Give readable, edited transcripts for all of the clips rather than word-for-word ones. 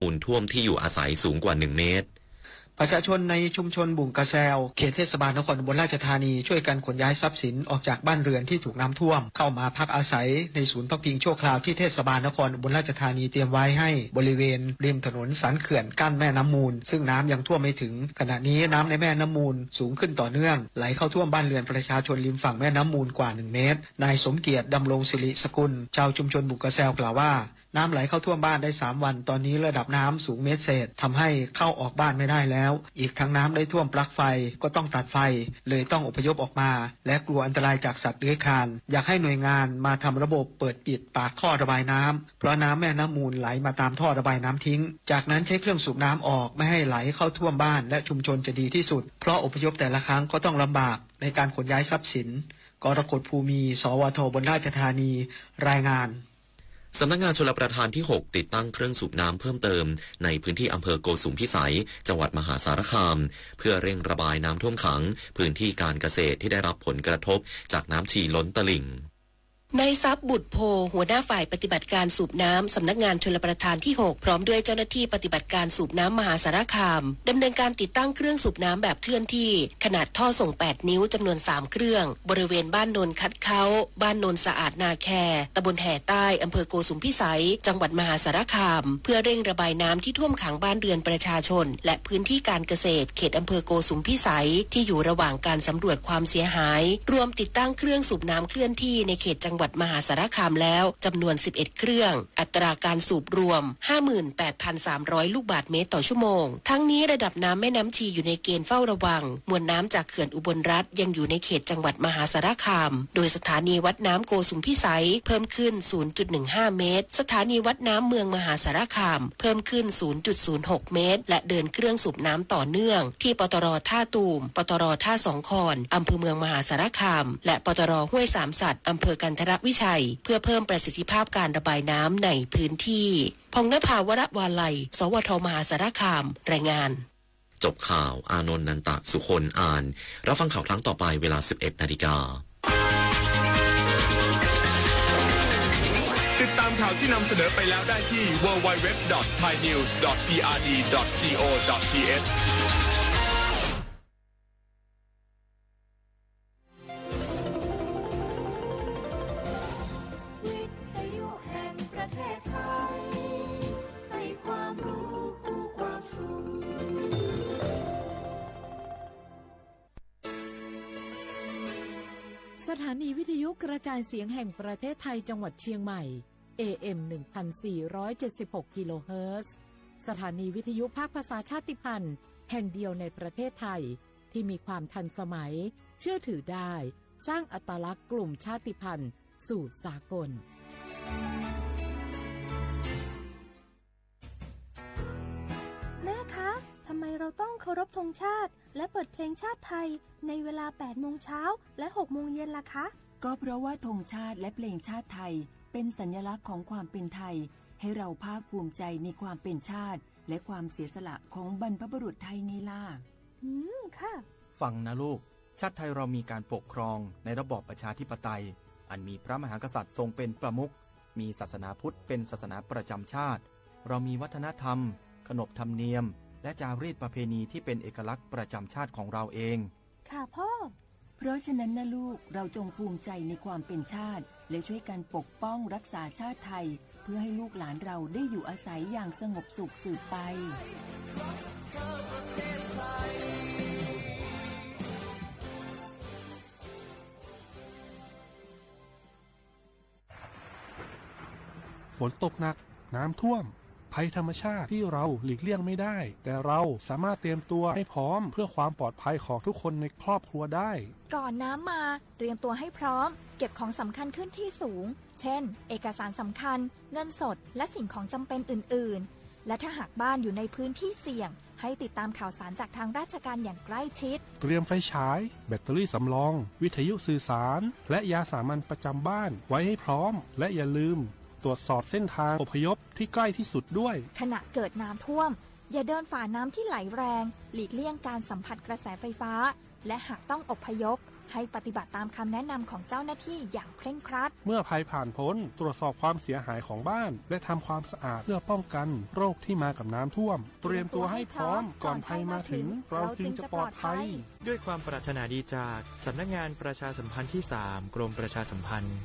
มูลท่วมที่อยู่อาศัยสูงกว่า1 เมตรประชาชนในชุมชนบุ่งกระแซวเขตเทศบาลนครอุบลราชธานีช่วยกันขนย้ายทรัพย์สินออกจากบ้านเรือนที่ถูกน้ำท่วมเข้ามาพักอาศัยในศูนย์พักพิงชั่วคราวที่เทศบาลนครอุบลราชธานีเตรียมไว้ให้บริเวณริมถนนสันเขื่อนกั้นแม่น้ำมูลซึ่งน้ำยังท่วมไม่ถึงขณะนี้น้ำในแม่น้ำมูลสูงขึ้นต่อเนื่องไหลเข้าท่วมบ้านเรือนประชาชนริมฝั่งแม่น้ำมูลกว่า1 เมตรนายสมเกียรติดำรงศิริสกุลชาวชุมชนบุ่งกระแซวกล่าวว่าน้ำไหลเข้าท่วมบ้านได้3 วันตอนนี้ระดับน้ำสูง1 เมตรเศษทำให้เข้าออกบ้านไม่ได้แล้วอีกทั้งน้ำได้ท่วมปลั๊กไฟก็ต้องตัดไฟเลยต้องอพยพออกมาและกลัวอันตรายจากสัตว์เลื้อยคลานอยากให้หน่วยงานมาทำระบบเปิดปิดปากท่อระบายน้ำเพราะน้ำแม่น้ำมูลไหลมาตามท่อระบายน้ำทิ้งจากนั้นใช้เครื่องสูบน้ำออกไม่ให้ไหลเข้าท่วมบ้านและชุมชนจะดีที่สุดเพราะอพยพแต่ละครั้งก็ต้องลำบากในการขนย้ายทรัพย์สินกรกฎภูมิสวทอุบลราชธานีรายงานสำนักงานชลประทานที่6ติดตั้งเครื่องสูบน้ำเพิ่มเติมในพื้นที่อำเภอโกสุมพิสัยจังหวัดมหาสารคามเพื่อเร่งระบายน้ำท่วมขังพื้นที่การเกษตรที่ได้รับผลกระทบจากน้ำฉี่ล้นตลิ่งนายทรัพย์บุตรโพหัวหน้าฝ่ายปฏิบัติการสูบน้ำสำนักงานชลประทานที่6พร้อมด้วยเจ้าหน้าที่ปฏิบัติการสูบน้ำมหาสารคามดำเนินการติดตั้งเครื่องสูบน้ำแบบเคลื่อนที่ขนาดท่อส่ง8 นิ้วจำนวน3 เครื่องบริเวณบ้านโนนคัดเขาบ้านโนนสะอาดนาแคตำบลแห่ใต้อำเภอโกสุมพิสัยจังหวัดมหาสารคามเพื่อเร่งระบายน้ำที่ท่วมขังบ้านเรือนประชาชนและพื้นที่การเกษตรเขตอำเภอโกสุมพิสัยที่อยู่ระหว่างการสำรวจความเสียหายรวมติดตั้งเครื่องสูบน้ำเคลื่อนที่ในเขตจังหวัดมหาสารคามแล้วจำนวน11 เครื่องอัตราการสูบรวม 58,300 ลูกบาศก์เมตรต่อชั่วโมงทั้งนี้ระดับน้ำแม่น้ำชีอยู่ในเกณฑ์เฝ้าระวังมวลน้ำจากเขื่อนอุบลรัฐยังอยู่ในเขตจังหวัดมหาสารคามโดยสถานีวัดน้ำโกสุมพิสัยเพิ่มขึ้น 0.15 เมตรสถานีวัดน้ำเมืองมหาสารคามเพิ่มขึ้น 0.06 เมตรและเดินเครื่องสูบน้ำต่อเนื่องที่ปตร.ท่าตูมปตร.ท่าสองคอนอำเภอเมืองมหาสารคามและปตร.ห้วยสามสัตว์อำเภอกันทรวิชัยเพื่อเพิ่มประสิทธิภาพการระบายน้ำในพื้นที่พงษ์นภาวรวาลัยสวทมหาสารคามรายงานจบข่าวอานนท์นันตะสุคนอ่านรับฟังข่าวครั้งต่อไปเวลา 11 นาฬิกาติดตามข่าวที่นำเสนอไปแล้วได้ที่ www.thainews.prd.go.thสถานีวิทยุกระจายเสียงแห่งประเทศไทยจังหวัดเชียงใหม่ AM 1476 กิโลเฮิรตซ์สถานีวิทยุภาคภาษาชาติพันธุ์แห่งเดียวในประเทศไทยที่มีความทันสมัยเชื่อถือได้สร้างอัตลักษณ์กลุ่มชาติพันธุ์สู่สากลแม่คะทำไมเราต้องเคารพธงชาติและเปิดเพลงชาติไทยในเวลา 8 โมงเช้าและ 6 โมงเย็นล่ะคะก็เพราะว่าธงชาติและเพลงชาติไทยเป็นสัญลักษณ์ของความเป็นไทยให้เราภาคภูมิใจในความเป็นชาติและความเสียสละของบรรพบุรุษไทยไงล่ะค่ะฟังนะลูกชาติไทยเรามีการปกครองในระบอบประชาธิปไตยอันมีพระมหากษัตริย์ทรงเป็นประมุขมีศาสนาพุทธเป็นศาสนาประจำชาติเรามีวัฒนธรรมขนบธรรมเนียมและจารีตประเพณีที่เป็นเอกลักษณ์ประจำชาติของเราเองค่ะพ่อเพราะฉะนั้นนะลูกเราจงภูมิใจในความเป็นชาติและช่วยกันปกป้องรักษาชาติไทยเพื่อให้ลูกหลานเราได้อยู่อาศัยอย่างสงบสุขสืบไปฝนตกหนักน้ำท่วมภัยธรรมชาติที่เราหลีกเลี่ยงไม่ได้แต่เราสามารถเตรียมตัวให้พร้อมเพื่อความปลอดภัยของทุกคนในครอบครัวได้ก่อนน้ำมาเตรียมตัวให้พร้อมเก็บของสำคัญขึ้นที่สูงเช่นเอกสารสำคัญเงินสดและสิ่งของจำเป็นอื่นๆและถ้าหากบ้านอยู่ในพื้นที่เสี่ยงให้ติดตามข่าวสารจากทางราชการอย่างใกล้ชิดเตรียมไฟฉายแบตเตอรี่สำรองวิทยุสื่อสารและยาสามัญประจำบ้านไว้ให้พร้อมและอย่าลืมตรวจสอบเส้นทางอพยพที่ใกล้ที่สุดด้วยขณะเกิดน้ำท่วมอย่าเดินฝ่าน้ำที่ไหลแรงหลีกเลี่ยงการสัมผัสกระแสไฟฟ้าและหากต้องอพยพ ให้ปฏิบัติตามคำแนะนำของเจ้าหน้าที่อย่างเคร่งครัดเมื่อภัยผ่านพ้นตรวจสอบความเสียหายของบ้านและทำความสะอาดเพื่อป้องกันโรคที่มากับน้ำท่วมเตรียมตัวให้พร้อมก่อนภัยมาถึงเราจึงจะปลอดภัยด้วยความปรารถนาดีจากสำนักงานประชาสัมพันธ์ที่ 3 กรมประชาสัมพันธ์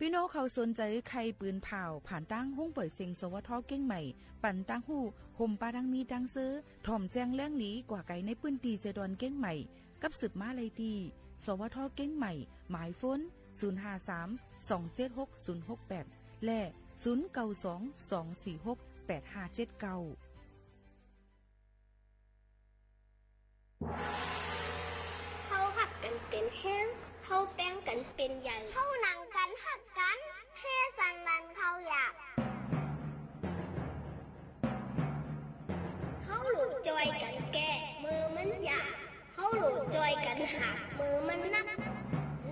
พี่น้องเขาสนใจใครปืนเผาผ่านตั้งห้องเปิดเซ็งสวทเก้งใหม่ปั่นตั้งหู้ห่มปาดังมีดังซื้อถ่อมแจ้งแล้งหลีกว่าไก่ในพื้นที่เจดอนเก้งใหม่กับสืบมาเลยดีสวทเก้งใหม่หมายฟ้น053-276-068และ092-246-8579เขาหักกันเป็นแห้งเขาแป้งกันเป็นใหญ่เขาหนังกันหักกันเทสันลันเขาอยากเขาหลุดจอยกันแก่มือมันหยาบเขาหลุดจอยกันหักมือมันนัก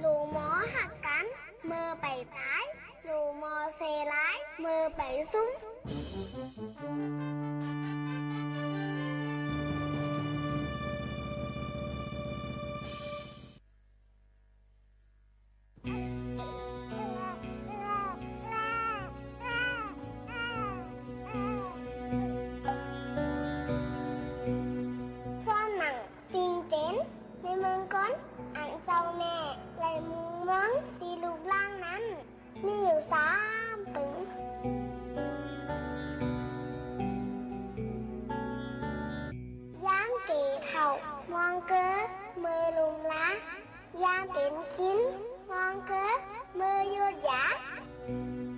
ลูหมอหักกันมือไปตายลูหมอเซร้ายมือไปซุ้มมีอยู่3 ปึงย่างเก๋เท่ามองเก๋มือลุมล้างย่างเป็นชิ้นมองเก๋มือยุดยา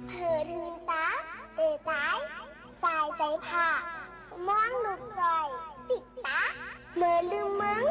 เผิดหืนตาเตะตายสายใจผ่ามองลูกจอยปิดตามือลืมมึง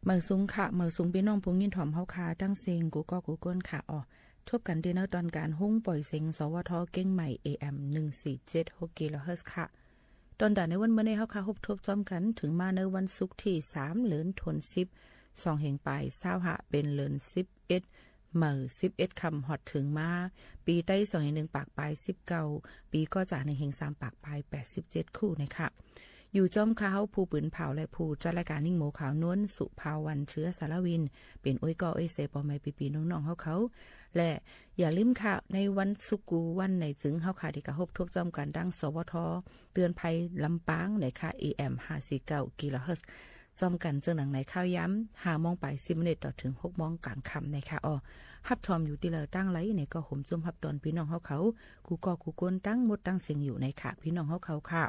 เมื่อสูงค่ะเมื่อสูงพี่น้องผู้ยินถ่อมเฮาคาตั้งเซงกูก็กูก้นค่ะทบกันเดนตอนการหุ้งปล่อยเสียงสวทเก้งใหม่ AM 1476กิโลเฮิรตซ์ค่ะตอนด่าในวันเมื่อในเฮาคาทบซ้อมกันถึงมาในวันศุกร์ที่3เดือนธันวาคม2แห่งปลาย20หะเป็นเดือน11เมื่อ11คำฮอดถึงมาปีใต้2แห่ง1ปากปลาย19ปีก็จาก1แห่ง3ปากปลาย87คู่นะคะอยู่จอมเขาผู้ปืนเผาและผู้จัดรายการนิ่งโมขาวนวลสุภาวันเชื้อสารวินเป็นอ้อยกออ้อยเสปอไม้ปีน้องๆเขาและอย่าลืมค่ะในวันศุกร์วันไหนจึงเฮาค่ะที่กระทบทบจอมกันดังสวทเตือนภัยลำปางในค่ะ AM 549กิโลเฮิรตซ์จอมกันเจังหนังในข้าวย้ำ5 โมงไป10 นาทีต่อถึง6 โมงกลางค่ำนะคะฮับชอมอยู่ที่เลยตั้งไลในก็ห่มจุ่มฮับตอนพี่น้องเขากูก็กูกวนตั้งหมดตั้งเสียงอยู่ในค่ะพี่น้องเขาค่ะ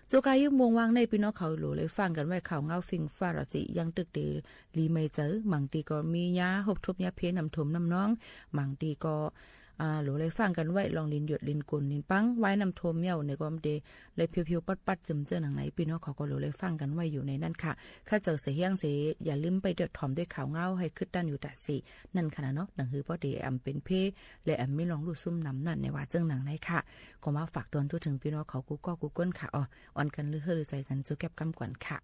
โจกายุมวงวางในพี่น้องเขาหลูเลยฟังกันไว้ข่าวเงาฟิงฟารจิยังตึกเดลีไม่เจอมังตีก็มียาหบทุบยาเพนำถมน้ำน้องมังตีก็หลูเลยฟังกันไว้ลองลินหยดลินกุนลินปังไว้นำทมเหี่ยวในก็มเดเลยเพียวๆปัดๆเจิมๆหนังไหนพี่น้องเขาก็หลูเลยฟังกันไว้อยู่ในนั้นค่ะถ้าเจอเสียเฮียงเสียอย่าลืมไปเดือดถ่อมด้วยข่าวเงาให้คึดด้านอยู่แต่สินั่นขนาดเนาะหนังฮือพอดีเป็นเพและไม่ลองดูซุ่มน้ำนั่นในว่าเจิงหนังไหนค่ะก็มาฝากตอนทุกถึงพี่น้องเขากูก็กูก้นค่ะอ่อนกันลือเฮือใจกันจูแก็บกำกวนค่ะ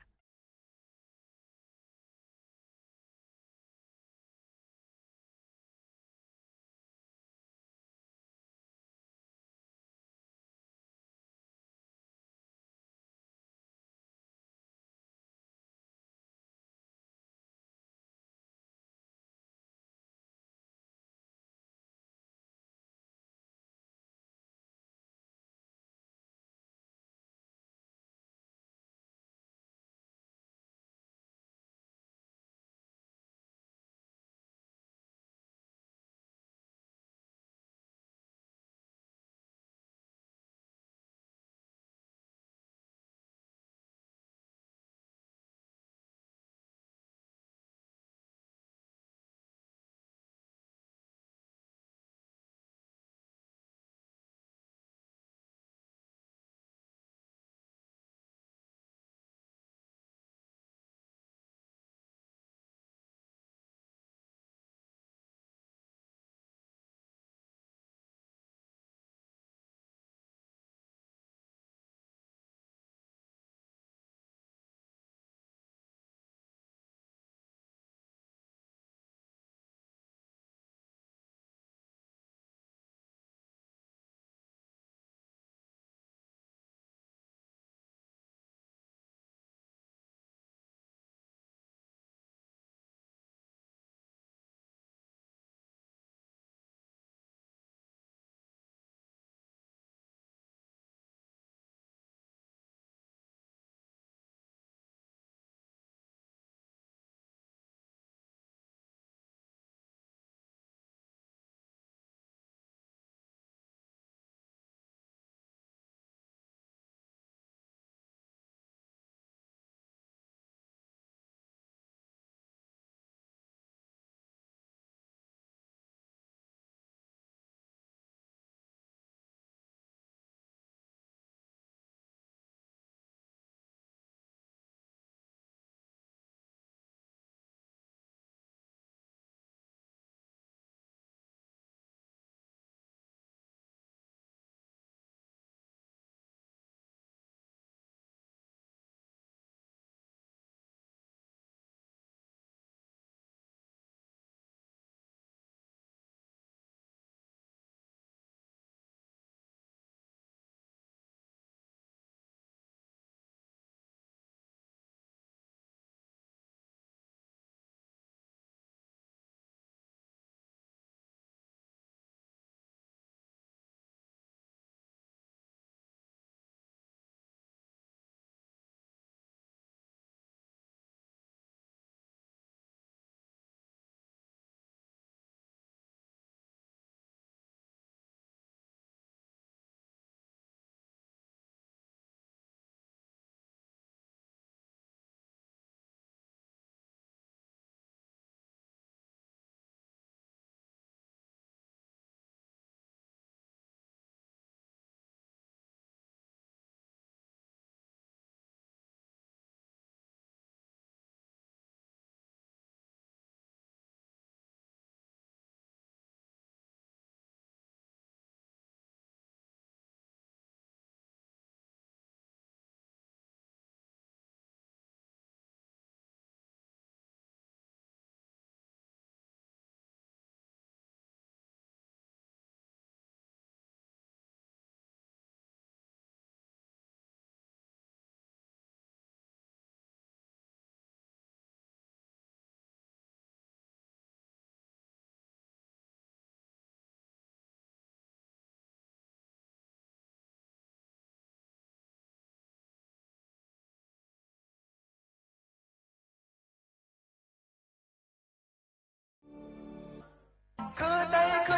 คือใดค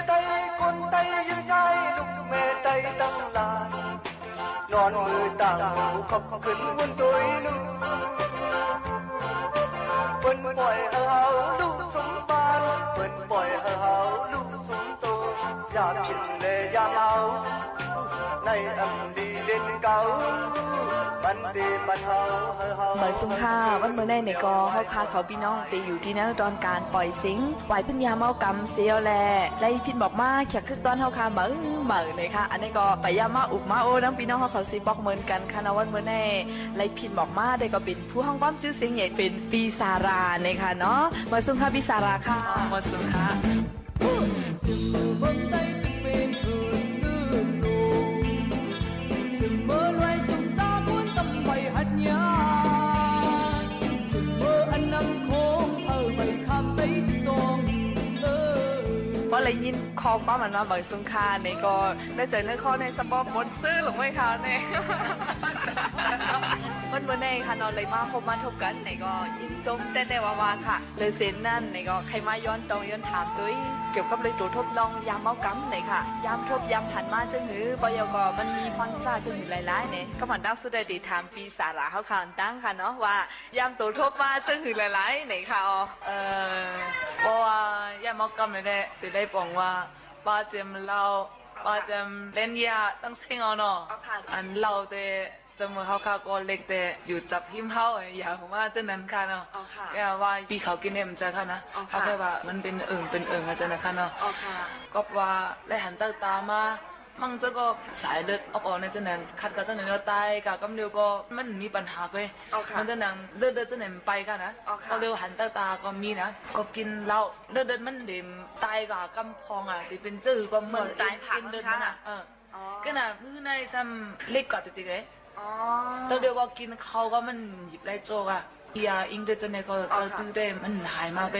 นใดยังใจลูกแม่ใจตั้งลานอนมือตั้งขอบขึ้นบนตัวลูกเปิ้นปล่อยเฮาลูกสมบานเปิ้นปล่อยเฮาลูกสมโตอยากกินเลยอยากเอาในอันดีเด่นเก่าบันดีบันเฮาเหมือนสุงค่าวันเมื่อในก็เฮาคาเขาพี่น้องตีอยู่ที่นั่นตอนการปล่อยสิงปล่อยพึ่งยาเมากำเสียวแลไล่พินบอกมาแขกคึกตอนเฮาคาเหมือนเลยค่ะอันนี้ก็ไปยามาอุบมาโอ้น้องพี่น้องเขาสิบอกเหมือนกันค่ะนะวันเมื่อในไล่พินบอกมาได้ก็เป็นผู้ห้องป้อมชื่อเสียงใหญ่เป็นปีศาราเนี่ยค่ะเนาะเหมือนสุงค่าปีศาราค่ะเหมือนสุงค่าเพราะอะไรยินคอป้ามันมาเบิกสุงคาในก็ได้เจอในข้อในสปอร์ตมดซื้อหรือไม่คะเนี่ยมันในค่ะนอนเลยมาพบมาทบกันในก็ยินจมแต่ว่าค่ะเลยเซนนั่นในก็ใครมาย้อนตรงย้อนถามด้วยเกี่ยวกับเลยตัวทบลองยามเมากำไหนค่ะยามทบยามผ่านมาจึงหือปยกมันมีฟังจ้าจึงหือหลายๆเนี่ยก็มันดักสุดได้ดีถามปีศาจเขาข่าวตั้งค่ะเนาะว่ายามตัวทบมาจึงหือหลายๆไหนค่ะเพราะว่ายามเมากำเนี่ยติดได้บอกว่าป้าเจมเราป้าเจมเล่นยาตั้งเชิงเอาเนาะอันเราแต่จมูกเขาค่ะก็เล็กแต่อยู่จับหิมเขาอย่าผมว่าเจ้านั้นค่ะเนาะแค่ว่าปีเขากินเนี่ยมันจะค่ะนะเขาแค่ว่ามันเป็นอาจารย์นะคะเนาะก็ว่าได้หันตามามั่งเจ้าก็สายเลือดออกในเจ้านั้นขัดกับเจ้านั้นเราตายกับกำเดียวก็มันมีปัญหาไปมันเจ้านั้นเลือดเจ้านั้นไปกันนะเขาเร็วหันตาก็มีนะก็กินเหล้าเลือดมันเดิมตายกับกำพองอ่ะที่เป็นจื้อก็เหมือนตายกินเลือดมันอ่ะก็น่ะมือในซ้ำเล็กกว่าติดเลยตัวเดียวก็กินเขาก็มันหยิบไรโจกอ่ะยาอิงเดจเนี่ยก็จะตื้อได้มันหายมาไป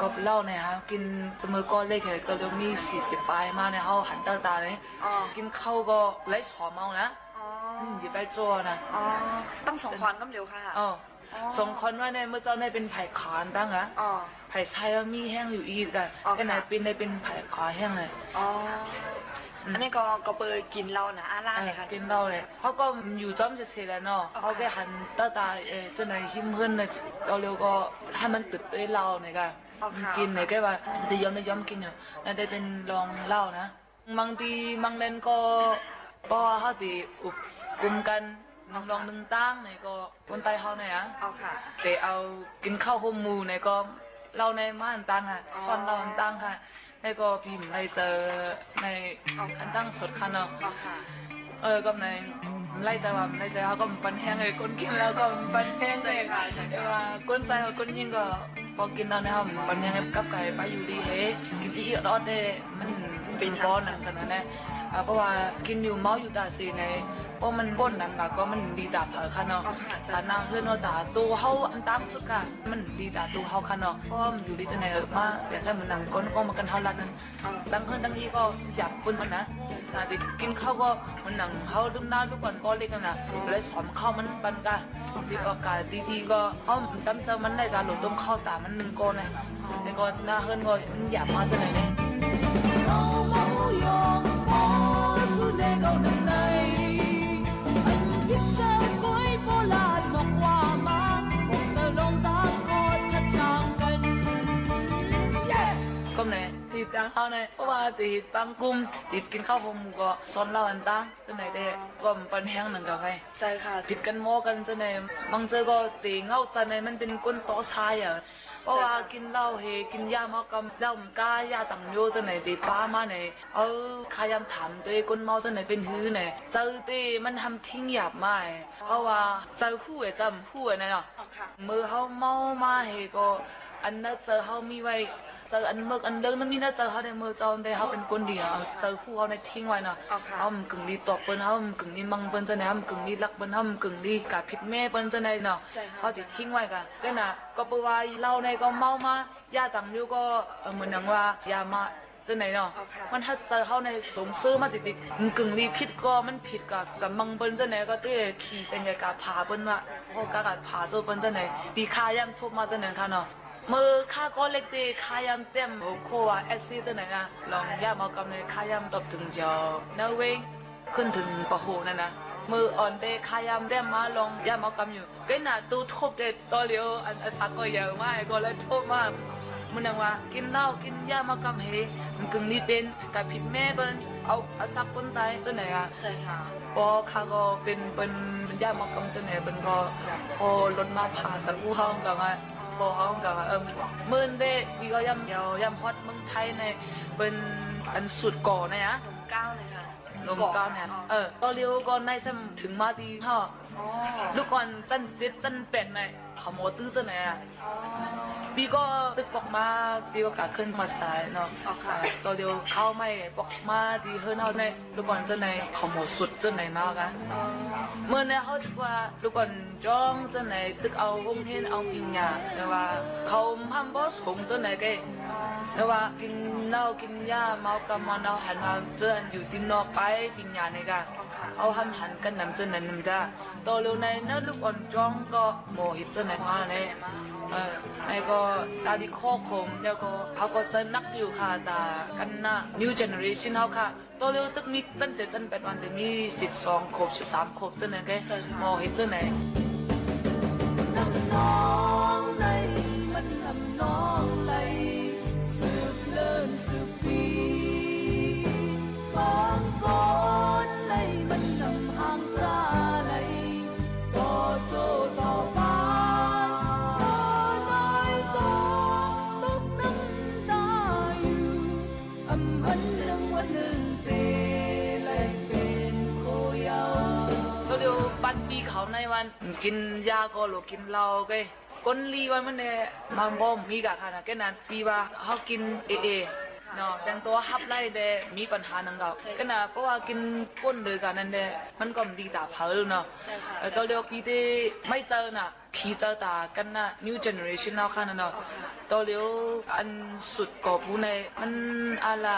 ก็เล่าเนี่ยฮะกินจมือก็เล็กเลยก็เดี๋ยวมี40 ปลายมาเนี่ยเขาหันตาเนี่ยกินเขาก็ไรสอมเอานะหยิบไรโจนะต้องส่งควันก็เร็วค่ะส่งควันว่าเนี่ยเมื่อเจ้าเนี่ยเป็นไผ่ขานตั้งอ่ะไผ่ไส้มีแห้งอยู่อีกอ่ะแค่ไหนเป็นไผ่ขอแห้งเลยอันนี้ก็เปิดกินเหล้านะอาล่าเลยค่ะกินเหล้าเลยเขาก็อยู่จ้อมจะเฉยแล้วเนาะเขาแค่หันตาจะไหนหิมเพิ่นเลยเราเร็วก็ให้มันติดด้วยเหล้าเนี่ยกันกินเนี่ยแค่ว่าแต่ย้อมกินอยู่นั่นได้เป็นลองเหล้านะบางทีบางเล่นก็เพราะว่าเขาตีอุบกลุ่มกันลองนึงตั้งเนี่ยก็คนไทยเขาเนี่ยแต่เอากินข้าวโฮมมูเนี่ยก็เราในม่านตั้งอ่ะซ้อนเราตั้งค่ะแล้วก็พิมพ์ในเจอในคันตั้งสดคันเนาะก็ในไล่ใจว่าไล่ใจเขาก็ปันแห้งเลยคนกินแล้วก็ปันแห้งเลยแต่ว่าคนใจกับคนยิ่งก็พอกินแล้วเนี่ยเขาปันแห้งกับไก่ไปอยู่ดีเฮ้กินที่รอดได้มันเป็นก้อนนั่นขนาดนั้นเพราะว่ากินอยู่เมาอยู่ตาสีในเพราะมันก้นนั่นก็มันดีตาเผอค่ะเนาะฐานะเฮือนตาตัวเขาอันตั้งสุดค่ะมันดีตาตัวเขาค่ะเนาะเพราะมันอยู่ดีจะไหนมาแต่แค่มันนั่งก้นก็มากันเท่ารัดนั้นตั้งเฮือนตั้งที่ก็จับคนมันนะแต่กินข้าวก็มันนั่งเขาดึงหน้าทุกคนก็เล็กกันนะเลยสอนข้าวมันปันกันดีโอกาสดีๆก็เขาตั้งใจมันได้การหลุดต้มข้าวตามัน1 ก้อนเลยแต่ก็หน้าเฮือนก็มันหยาบมาจะไหนเนี่ยก็เนี่ยติดตั้งเขาเนี่ยเพราะว่าติดบางกลุ่มติดกินข้าวโฮมก็ซ้อนเราอันตั้งจะไหนได้ก็มันปันแห้งหนึ่งกับใครใช่ค่ะผิดกันโมกันจะไหนบางเจอก็ตีเงาจะไหนมันเป็นก้นโต๊ะชายอ่ะเพราะว่ากินเหล้าเฮกินยามากำเหล้ามันก้ายาต่างโยจะไหนตีป้ามาไหนขายามถามตัวก้นเมาจะไหนเป็นหื้อไหนเจอตีมันทำทิ้งหยาบมากเพราะว่าเจอคู่จำคู่นั่นเนาะมือเขาเมามาเฮก็อันนั้นเจอเขามีไว้เจออันเมื่ออันเดิมนั้นมีน่าเจอเขาในมือเจ้าได้เขาเป็นคนเดียวเจอคู่เขาในทิ้งไว้เนาะเขามันกึ่งดีตบเปิ้ลเขามันกึ่งดีมังเปิ้ลจะไหนเขามันกึ่งดีรักเปิ้ลเขามันกึ่งดีกัดผิดแม่เปิ้ลจะไหนเนาะเขาจะทิ้งไว้กันก็น่ะก็ปว่าเราในก็เมามายาต่างอยู่ก็เหมือนอย่างว่ายามาจะไหนเนาะมันถ้าเจอเขาในสงซื้อมาติดมันกึ่งดีผิดก็มันผิดกับมังเปิ้ลจะไหนก็เต้ขี่เส้นใหญ่กับผ่าเปิ้ลว่าพวกกับผ่าโจเปิ้ลจะไหนดีค่าย่ำทุบมาจะไหนค่ะเนาะ มือข้าก็เล็กดีข้ายำเต็มโอ้โหว่าแอซิดนั่นนะลองย่ามากำเลยข้ายำตบถึงยาวนาเวงขึ้นถึงปะโหนั่นนะมืออ่อนเตะขายำเต็มมาลองย่ามากำอยู่ก็น่าตู้ทุบเด็ดตัวเลี้ยวอันสักก็เยอะมากก็เลยทุบมากมันนังว่ากินเหล้ากินย่ามากำเฮมันกึ่งนิดเป็นกับผิดแม่เบิ้ลเอาสักคนตายจนไหนอ่ะใช่ค่ะพอข้าก็เป็นย่ามากำจนไหนเป็นก็พอรถมาผ่าสักผู้ห้องกันอ่ะพอห้องกันมื่นเด็กพี่ก็ย่ำฮอตเมืองไทยในเป็นอันสุดก่อนะฮะ9เลยค่ะลมก้าวเนี่ยตอนเลี้ยวก่อนในซ้ำถึงมาดีฮะลูกก่อนจันจิตจันเป็ดในขโมยตื้อซะเนี่ยพี่ก็ตึกปอกมาพี่ก็กะขึ้นมาสไตล์เนาะตอนเลี้ยวเข้าไม่ปอกมาดีเฮิร์นเอาในลูกก่อนซะในขโมยสุดซะในมากกันเมื่อเนี่ยเขาตึกว่าลูกก่อนจ้องซะในตึกเอาวงเทนเอาปิญญาแต่ว่าเขาห้ามบอสหงซะในแกแต่ว่ากินเหล้ากินยาเมากำมันเอาหันมาเจออยู่ที่นอกไปปิญญาในกันเอาหันกันนำจนนั้นไม่ได้โตเร็วในนั้นลูกอ่อนจ้องก็โมหิตจนไหนมาเนี่ยไอ้ก็ตาดีโคกคมแล้วก็เขาก็จะนักอยู่ค่ะแต่กันนะ new generation เขาค่ะโตเร็วตึกมีจันเจ็ดจัน8 วันแต่มี12 ขวบ13 ขวบจนไหนแกโมหิตจนไหนน้ำน้องไหลมันน้ำน้องไหลสืบเลื่อนสืบปีบางก้อนไหลมันน้ำห่างจ้าไหลต่อโจต่อบ้านต่อน้อยก็ตกน้ำตาอยู่อำพันเรื่องวันหนึ่งเตไหลเป็นโคยาวตัวเดียวปัดปีเขาในวันกินยาก็หรือกินเหล้าก็ก้นลีวันมันเนี่ยมันบ่มีกะค่ะนะแค่นั้นปีว่าเขากินเเนาะแต่งตัวฮับไล่เดมีปัญหาหนังเก่าก็นะเพราะว่ากินก้นเลยกันนั่นเดมันก็ดีตาเผาเนาะตอนเดียวปีที่ไม่เจอน่ะขี่เจอตากันนะ new generation เราค่ะเนาะตอนเดียวอันสุดกอบผู้ในมันอะไร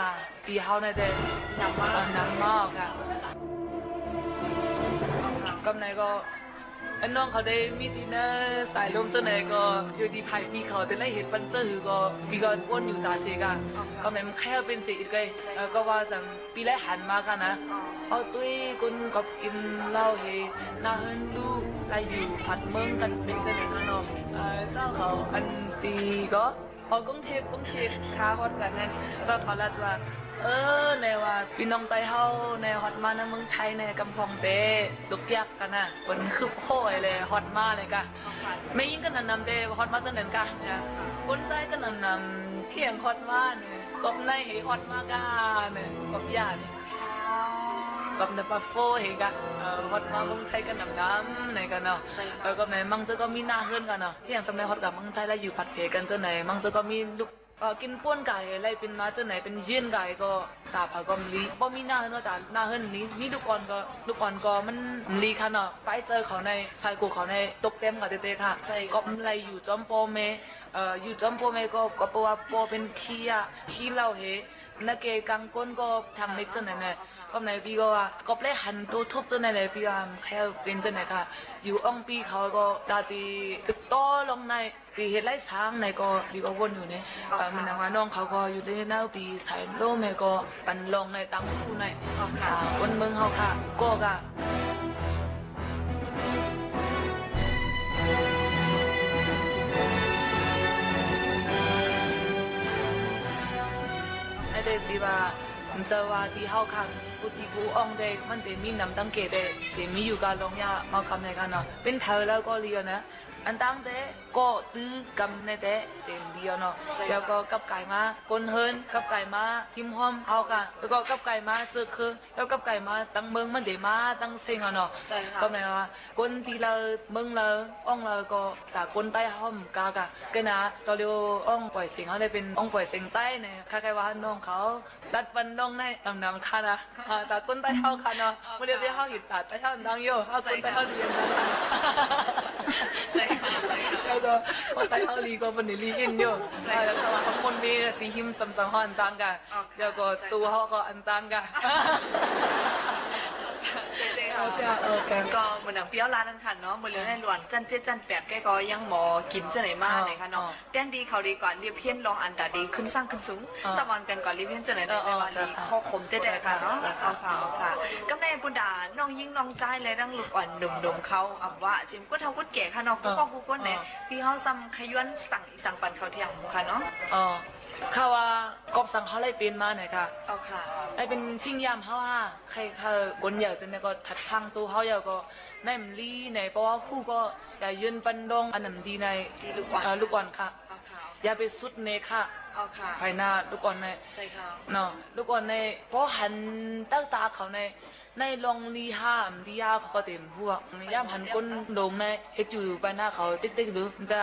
ตีเขาในเดหนักมากค่ะกำไรก็น้องเขาได้มีดีนะสายลมเจ้าไหนก็อยู่ที่ไผ่พี่เขาแต่ได้เห็นปันเจอหือก็พี่ก็วนอยู่ตาเสกะก็แม่แค่เป็นเศษอีกเลยก็ว่าสั่งปีแรกหันมากันนะเอาตุ้ยคนก็กินเหล้าเฮน่าเฮินลูกไล่อยู่ผัดเมืองกันเป็นเจ้าไหนกันเนาะเจ้าเขาอันตีก็พอกงเทพค้าฮอดกันนั่นเจ้าทอดว่าในว่าพี่น้องไต้เฮาในฮอตมาในเมืองไทยในกำพองเปลูกยักกันนะคนคือโค้ยเลยฮอตมาเลยกะไม่ยิ่งกันนำเปฮอตมาจะเนินกะเนี่ยคนใจกันนำเพียงฮอตมาเนี่ยกบในเหฮอตมากะเนี่ยกบยาเนี่ยกบในปะโฟเหกะฮอตมาเมืองไทยกันน้ำในกันเนาะกบในมังจะก็มีหน้าเฮือนกันเนาะที่อย่างสมัยฮอตกับเมืองไทยแล้วอยู่ผัดเพกันจะไหนมังจะก็มีลูกกินป้วนไก่อะไรเป็นมาจะไหนเป็นเยี่ยนไก่ก็ตาผากอมลีบ่มีหน้าเนาะแต่หน้าเฮิรนนี้มีลูกอ่อนก็มันลีค่ะเนาะไปเจอเขาในชายกูเขาในตกเต็มกับเตะค่ะใส่ก็อะไรอยู่จอมโปเมอยู่จอมโปเมก็เพราะว่าโปเป็นขี้เหล้าเฮนักเกกังก้นก็ทางเล็กจะไหนเนี่ยก็ในพี่ก็ว่าก็เลยหันตัวทุบจะไหนเลยพี่ว่าแค่เป็นจะไหนค่ะอยู่อ่องปีเขาก็ดาตีตึกโตลงในปีเฮ็ดไร่ช้างในก็ปีก็วนอยู่เนี่ยมันว่าน้องเขาก็อยู่ในหน้าปีสายโลแม่ก็ปันลงในตังคู่ในวนเมืองเขาค่ะก็กะไอเด็กปีว่าเจอว่าที่เขาค่ะกูที่กูอ่องเด็กมันเต็มีน้ำตั้งเกเด็กมีอยู่การลงยามาคำในกันเนาะเป็นเธอแล้วก็เรียนนะอันตั้งแต่ก็ตื้อกำในแต่เต็มเดียวเนาะแล้วก็กับไก่มาคนเฮินกับไก่มาหิมหอมเอากันแล้วก็กับไก่มาเจอคือแล้วกับไก่มาตั้งเมืองมันเดมาตั้งเซิงเนาะก็หมายว่าคนที่เราเมืองเราอ่องเราก็แต่คนใต้ห้อมกากะก็นะตอนเดียวอ่องปล่อยเสียงเขาได้เป็นอ่องปล่อยเสียงใต้เนี่ยคล้ายๆว่าน้องเขาตัดฟันน้องในดำๆค่ะนะแต่คนใต้เขาค่ะเนาะเมื่อเดี๋ยวเขาหิดตัดใต้เขาดังโย่เขาคนใต้เขาเรียนนะแล้วก็คนใต้เขาลีก็เป็นลีอินโย่แล้วก็ว่าคนนี้ตีหิมจำเขาอันตังกันแล้วก็ตัวเขาก็อันตังกัน ก็เหมือนหนังเปี้ยวร้านนั่นค่ะเนาะเหมือนเรื่องในหลวนจันเจ็ดจันแปดแกก็ยังหมอกินเสน่ห์มากเลยค่ะเนาะแกงดีเขาดีก่อนเรียบเพี้ยนลองอันดาดีขึ้นสร้างขึ้นสูงสมอนกันก่อนเรียบเพี้ยนเสน่ห์ในวันดีข้อคมเจ๊ๆค่ะเนาะค่ะกำในบุญดาน้องยิ่งน้องใจเลยตั้งลูกอ่อนดุมเขาอ่ำว่าจิมก็เท่าก็แก่ค่ะเนาะกูก็เนี่ยพี่เขาซ้ำขย้อนสั่งปันเขาเที่ยงค่ะเนาะข้าว่ากอบสั่งเขาเลยเป็นมาหน่อยค่ะเอาค่ะไอเป็นพิงยามเขาว่าใครกนอยากจะเนี่ยก็ทัดช่างตัวเขาอยากก็ในมันลีในเพราะว่าคู่ก็อย่ายืนปันดงอันนั้นดีในลูกอ่อนค่ะอย่าไปสุดเนค่ะภายหน้าลูกอ่อนในใช่ค่ะเนาะลูกอ่อนในเพราะหันตั้งตาเขาในลองลีห้ามลีห้าเขาก็เต็มพวกย่ามหันก้นโด่งในเฮ็ดอยู่ไปหน้าเขาติ๊กๆหรือมันจะ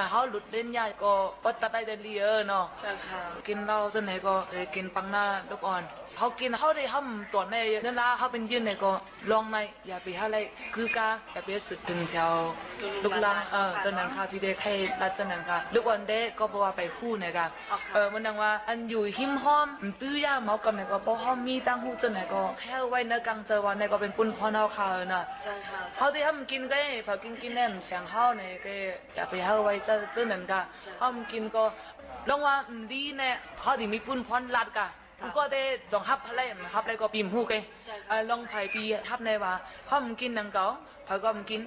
เขาหลุดเล่นยาก็ปัดตัดได้แต่เลียเนาะใช่ค่ะกินเหล้าจนไหนก็กินปังหน้าลูกอ่อนเขากินเขาได้ห้ามตัวในนั่นละเขาเป็นยืนไหนก็ลองในอย่าไปอะไรคือกาอย่าไปสุดถึงแถวลูกลังจนนั้นค่ะพี่เด็กให้ตัดจนนั้นค่ะลูกอ่อนเด็กก็บอกว่าไปคู่เนี่ยค่ะมันดังว่าอันอยู่หิมห้อมตื้อยาเมากับไหนก็เพราะห้อมมีตั้งหูจนไหนก็แค่ไว้ในกลางเจอวันไหนก็เป็นปุ่นพอเอาข่าวน่ะเขาที่ห้ามกินก็พอกินแน่เสียงเขาเนี่ยก็อย่าไปให้ไว้จนนั้นค่ะห้ามกินก็ลองว่าดีเนี่ยเขาที่มีปุ่นพรลัดค่ะกูก็ได้จงฮับอะไรฮับอะไรก็ปีมหูกลองไผ่ปีฮับในว่าห้ามกินนังเก่าเขาก็กิน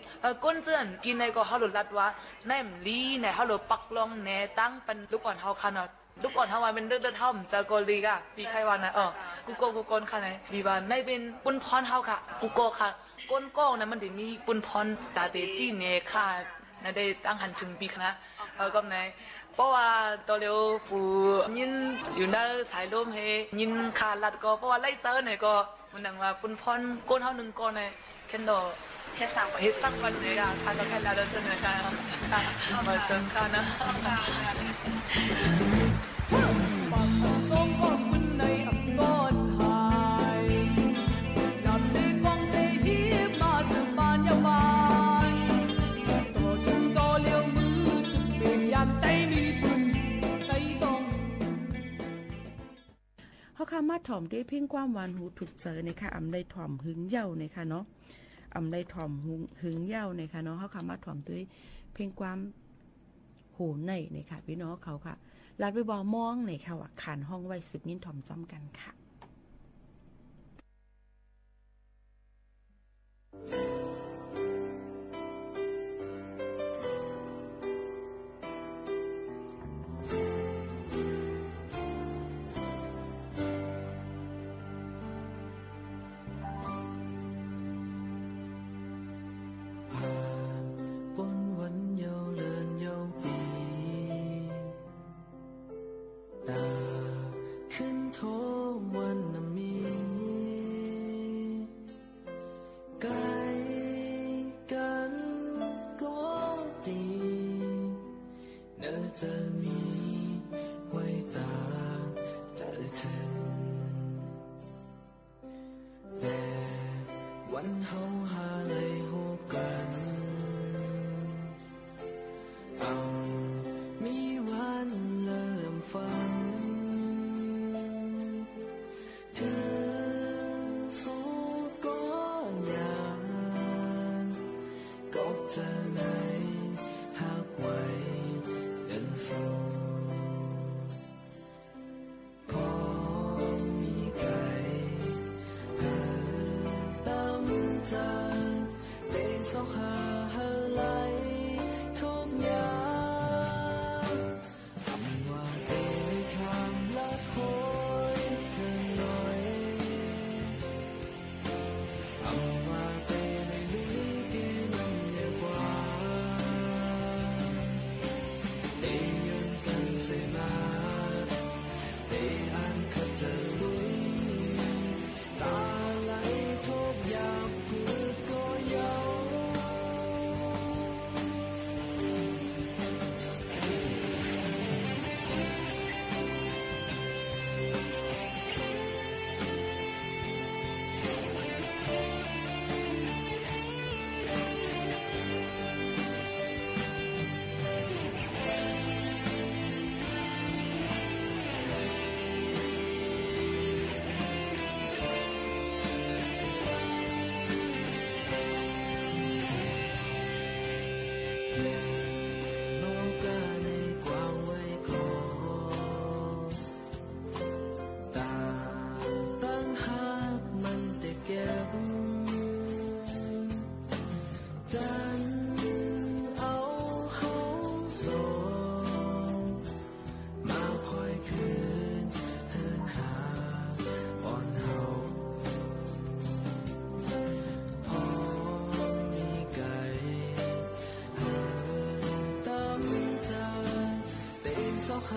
ก้นเจือนกินในก็เขาหลุดลัดว่าในมลีในเขาหลุดปักลองในตั้งเป็นลูกอ่อนเขาคันลูกอ่อนเขาว่าเป็นเดือดเท่ามันจะโกลีกะปีใครวันนะกูโกนค่ะไหนดีว่าในเป็นปุ่นพรเขาค่ะกูโกค่ะก้นก้องนะมันถึงมีปุ่นพรตาเตจีเนี่ยค่ะนั่นได้ตั้งหันถึงปีนะเขาก็ไหนเพราะว่าตัวเร็วฟูยินอยู่ในสายลมเฮยินขาดลัดก็เพราะว่าไล่เจอเนี่ยก็มันดังว่าปุ่นพรก้นเท่าหนึ่งก้อนเนี่ยแค่ดอกเฮ็ดสั่งวันเลยค่ะทานก็แค่แล้วเดินเสนอการมาเสริมกันนะเขาคำมาถ่อมด้วยเพ่งความหวานหูถูกเจอนะคะอำได้ถ่อมหึงเย่านะคะเนาะอำได้ถ่อมหึงเย่านะคะเนาะเขาคำมาถ่อมด้วยเพ่งความโหในนะคะพี่น้องเขาค่ะลาดไปบอมองในค่ะว่าขานห้องไว้สึกนิ้นถ่อมจำกันค่ะไกล ห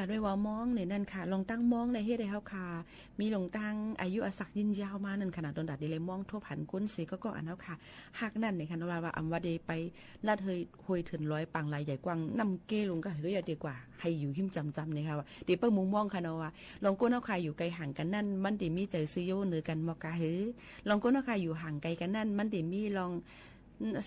ลาด้วยว่ามองในนั่นค่ะลองตั้งมองในเฮ็ดให้เฮาค่ะมีลองตั้งอายุอาศักยินยาวมานั่นขนาดตอนดัดได้เลยมองทั่วผันก้นเสก็อันเฮาค่ะฮักนั่นในคันว่าอำว่าได้ไปลาดเฮยห้วยถึง100ปังลายใหญ่กว้างนำเกลงก็เฮยอย่าดีกว่าให้อยู่หิมจำนี่ค่ะว่าเดี๋ยวเปิ้มุงมองค่ะเนาะว่าลองก้นเฮาค่ะอยู่ไกลห่างกันนั่นมันได้มีใจซื้อโยเหนือกันมอกะเฮลองก้นเฮาค่ะอยู่ห่างไกลกันนั่นมันได้มีลอง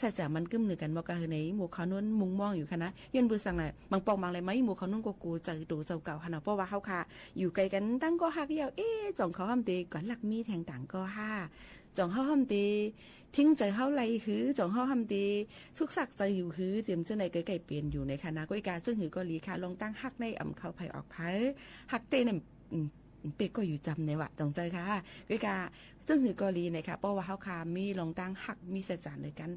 สัจจะมันกึ้มหนึ่งกันบอกกันในหมู่เขานู้นมุงมองอยู่ค่ะนะย้อนบือสั่งไหนบางปองบางอะไรไหมหมู่เขานู้นกูเจอตูเจ้าเก่าค่ะนะเพราะว่าเขาค่ะอยู่ไกลกันตั้งก็ฮักเดียวจ่องเขาห้ามตีก่อนหลักมีแทงต่างก็ห้าจ่องเขาห้ามตีทิ้งใจเขาไรหือจ่องเขาห้ามตีสุกสักใจอยู่หือเตรียมเจ้าในไก่เปลี่ยนอยู่ในคณะก้อยกาซึ่งหือก็ลีค่ะลองตั้งฮักในอ่ำเขาไผ่ออกไผ่ฮักเต้เนี่ยเป็กก็อยู่จำในวะตรงใจค่ะก้อยกาซึ่งหือกอลีนะคะเพราะว่าเฮาค่ะมีลองตั้งหักมีสัจจะเลยกัน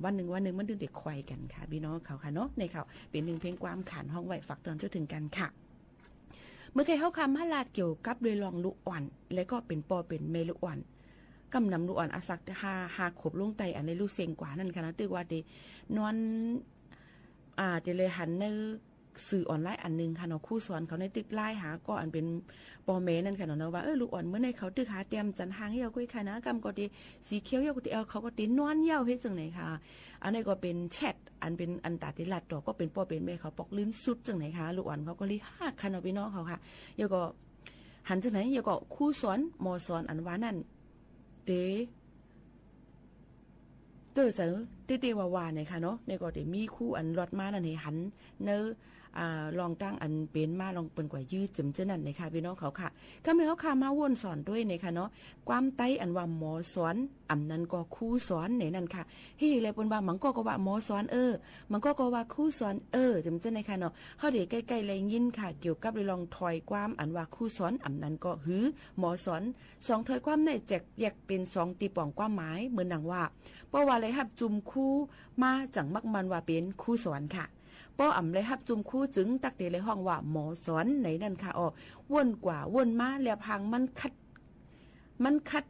วันหนึ่งมันดึงเด็กควายกันค่ะพี่น้องเขาค่ะเนาะในเขาเป็นหนึ่งเพลงความขานห้องไหวฝากตอนช่วยถึงกันค่ะเมื่อเคยเฮาคำมาลาดเกี่ยวกับโดยลองลูกอ่อนและก็เป็นปอเป็นเมลูกอ่อนกำนำลูกอ่อนอาศักหาขบลงไตอันในลูกเสียงกว่านั่นค่ะนะตึกว่าเดนอนเดเลยหันในสื่อออนไลน์อันนึงค่ะเนาะคู่สอนเขาในตึกไล่หาก็อันเป็นปอเมนั่นค่ะเนาะว่าลูกอ่อนเมื่อในเขาตึกหาเตรียมจันหางเหี่ยวกุ้ยค่ะนะกำก็ดีสีเขียวเหี่ยวก็ดีเขาก็ตีนอนเหี่ยวเฮ็ดจังไหนค่ะอันนี้ก็เป็นแชทอันเป็นอันตาติลัดดอกก็เป็นปอเป็นเมเขาปอกลิ้นสุดจังไหนค่ะลูกอ่อนเขาก็รีหักค่ะเนาะพี่น้องเขาค่ะเหี่ยวก็หันจังไหนเหี่ยวก็คู่สอนมอสอนอันว่านั่นเตอเจอเตว่าเนี่ยค่ะเนาะในก็ได้มีคู่อันรถมานั่นให้หันเนลองตั้งอันเป็นมาลองเป็นกว่ายืดจำเจนั่นนะคะพี่น้องเขาค่ะก็มีเขาค่ะมาวนสอนด้วยนะคะเนาะความไต้อันว่าหมอสอนอันนั้นก็คู่สอนในนั่นค่ะเฮ้ยเลยเป็นว่ามันก็ว่าหมอสอนมันก็ว่าคู่สอนจำเจนะคะเนาะเฮาได้ใกล้ๆเลยยินค่ะเกี่ยวกับลองถอยความอันว่าคู่สอนอันนั้นก็หือหมอสอน2ถอยความในแจกแยกเป็น2ตีป่องความหมายเหมือนดังว่าเพราะว่าเลยฮับจุ่มคู่มาจังมักมันว่าเป็นคู่สอนค่ะป้ออ่ำเลยฮับจุ่มคู่จึงตักเตเลยห้องว่าหมอสอนไหนนั่นค่ะวนกว่าวนมาแล้วพังมันคัด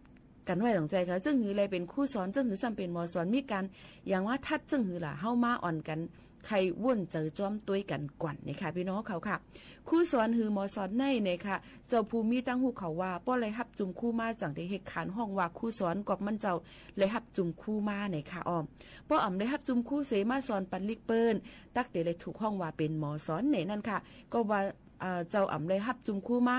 กันไว้หลังใจค่ะจึงหือเลยเป็นคู่สอนจึงหือซ้ำเป็นหมอสอนมีการอย่างว่าทัดจึงหือล่ะเฮามาอ่อนกันใครว่นเจอจอมต้วยกันกว่านี่ค่ะพี่น้องเขาค่ะคู่สอนหือหมอสอนในเนี่ยค่ะเจ้าภูมิตั้งหูเขาว่าป้อเลยฮับจุ่มคู่มาจังได้เฮ็ดขานห้องว่าคู่สอนกอบมันเจ้าเลยฮับจุ่มคู่มาเนี่ยค่ะป้ออ่ำได้ฮับจุ่มคู่เสมาสอนปันลิกเปิ้นตักเดเลยถูกห้องว่าเป็นหมอสอนเนี่ยนั่นค่ะก็ว่าเจ้าอ่ำเลยฮับจุ่มคู่มา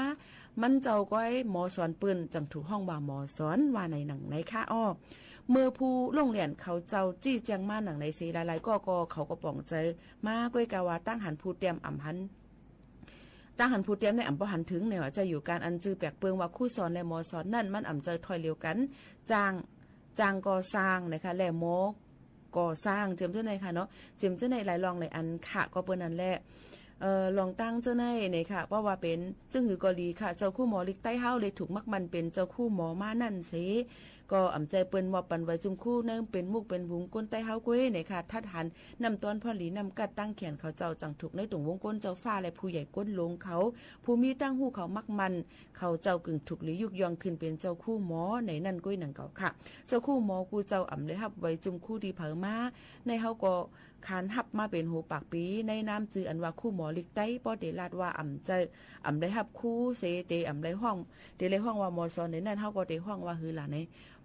มันเจ้าก็หมอสอนปืนจังถูกห้องว่าหมอสอนว่าในหนังในค่ะเมื่อผู้โรงเรียนเขาเจ้าจี้แจงมาหนังในสีหลายๆก็เขาก็ป่องใจมาก้อยกาวาตั้งหันผู้เตรียมอ่ำหันตั้งหันผู้เตรียมในอ่ำบ่หันถึงเนี่ยว่าจะอยู่การอันจือแปลกเปลืองว่าคู่สอนและหมอสอนนั่นมันอ่ำใจถอยเร็วกันจางก่อสร้างนะคะและหมอก่อสร้างเจียมเจ้าในค่ะเนาะเจียมเจ้าในหลายรองหลายอันค่ะก็เปิ้นนั่นแหละลองตั้งเจ้าในเนี่ยค่ะเพราะว่าเป็นจึงหือกอลีค่ะเจ้าคู่หมอลิกใต้เฮาเลยถูกมักมันเป็นเจ้าคู่หมอมานั่นเส ก็อำใจเปิ้นมอบปันไว้จุมคู่นั่นเป็นมุกเป็นหุงก้นใต้เฮาก้วยเนี่ยค่ะทัดหันนำตอนพ่อหลีนำกัดตั้งแขนเขาเจ้าจังถูกในตรงวงก้นเจ้าฟ้าและผู้ใหญ่ก้นลงเขาผู้มีตั้งหู้เขามักมันเขาเจ้ากึ่งถูกหรือยุกยองขึ้นเป็นเจ้าคู่หมอในนั่นก้วยหนังเก่าค่ะเจ้าคู่หมอกูเจ้าอ่ำเลยฮับไว้จุมคู่ดีเผอมาในเฮาก็คานฮับมาเป็นหูปากปีในน้ำจืออันว่าคู่หมอลิกใต้ป้อเดลาดว่าอ่ำใจอ่ำได้ฮับคู่เสเตอ่ำได้ห้องเดเลยห้องว่าหมอซอนในนั่นเฮาก็ได้ห้องว่าฮือหล่ะใน